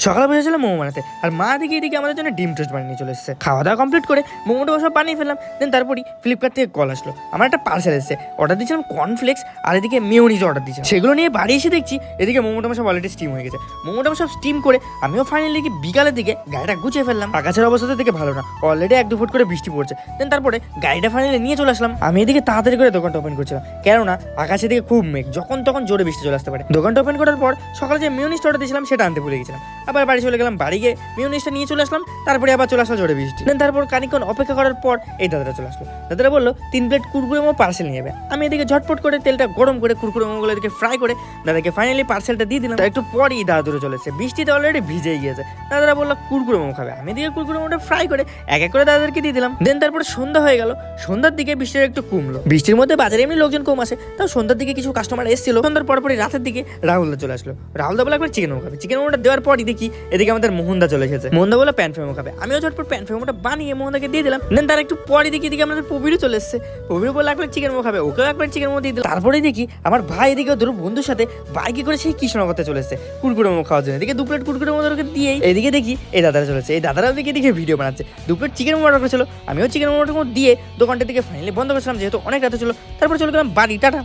সকালে বসেছিলাম মোমো বানাতে, আর মা এদিকে আমাদের জন্য ডিম টোস্ট বানিয়ে চলে এসেছে। খাওয়া দাওয়া কমপ্লিট করে মোমোটা সব বানিয়ে ফেললাম। দেন তারপরই ফ্লিপকার্ট থেকে কল আসলো, আমার একটা পার্সেল এসেছে। অর্ডার দিয়েছিলাম কর্নফ্লেক্স আর এদিকে মেয়োনিজ অর্ডার দিয়েছিলাম। সেগুলো নিয়ে বাড়ি এসে দেখছি এদিকে মোমোটা সব অলরেডি স্টিম হয়ে গেছে। মোমোটা সব স্টিম করে আমিও ফাইনালি বিকালের দিকে গাড়িটা গুছিয়ে ফেললাম। আকাশের অবস্থা থেকে ভালো না, অলরেডি 1-2 ফুট করে বৃষ্টি পড়ছে। দেন তারপরে গাড়িটা ফাইনালি নিয়ে চলে আসলাম। আমি এদিকে তাড়াতাড়ি করে দোকানটা ওপেন করছিলাম, কেননা আকাশের দিকে খুব মেঘ, যখন তখন জোরে বৃষ্টি চলে আসতে পারে। দোকানটা ওপেন করার পর সকালে যে মেয়োনিজটা অর্ডার দিয়েছিলাম সেটা আনতে ভুলে গেছিলাম। আবার বাড়ি চলে গেলাম, বাড়ি গিয়ে মেয়োনিজটা নিয়ে চলে আসলাম। তারপরে আবার চলে আসলো জোরে বৃষ্টি। দেন তারপর খানিকক্ষণ অপেক্ষা করার পর এই দাদাটা চলে আসলো। দাদারা বললো 3 প্লেট কুরকুরে মোমো পার্সেল নিয়ে যাবে। আমি এদিকে ঝটপট করে তেলটা গরম করে কুরকুরে মোমোগুলো এদিকে ফ্রাই করে দাদাকে ফাইনালি পার্সেলটা দিয়ে দিলাম। একটু পরই দাদা দূরে চলেছে, বৃষ্টিতে অলরেডি ভিজেই গিয়েছে। দাদারা বললো কুরকুরে মোমো খাবে, আমি এদিকে কুরকুরে মোমোটা ফ্রাই করে এক এক করে দাদাদেরকে দিয়ে দিলাম। দেন তারপরে সন্ধ্যা হয়ে গেল, সন্ধ্যার দিকে বৃষ্টিটা একটু কমলো। বৃষ্টির মধ্যে বাজারে এমনি লোকজন কম আসে, তাও সন্ধ্যার দিকে কিছু কাস্টমার এসেছিল। সন্ধ্যার পরপরই রাতের দিকে রাহুলদা চলে আসলো। রাহুলদা বলে একবার চিকেন মোমো খাবে। চিকেন মোমোটা দেওয়ার পরই দেখি এদিকে আমাদের মোহনদা চলে এসেছে। মোহনদা বলে প্যান ফ্রাই মোমো খাবে, আমিও ঝটপট প্যান ফ্রাই মোমোটা বানিয়ে মোহনদাকে দিয়ে দিলাম। দেন তার একটু পরই দেখি এদিকে আমাদের পবিরও চলে এসেছে। পবির বলে একবার চিকেন মোমো খাবে, ওকেও একবার চিকেন মোমো দিয়ে দিলাম। তারপরে দেখি আমার ভাই এদিকে ওদের বন্ধুর সাথে বাইকে করে সেই কৃষ্ণনগরতে চলে এসেছে কুরকুরে মোমো খাওয়ার জন্য। এদিকে 2 প্লেট কুরকুরে মোমো ওদেরকে দিয়েই এদিকে দেখি এই দাদারা চলেছে। এই দাদারা এদিকে ভিডিও বানাচ্ছে। 2 প্লেট চিকেন মোমো অর্ডার করেছিল, আমিও চিকেন মোমোটা দিয়ে দোকানটার দিকে ফাইনালি বন্ধ করেছিলাম, যেহেতু অনেক রাতে ছিল। তারপর চলে গেলাম বাড়ি। টাটা।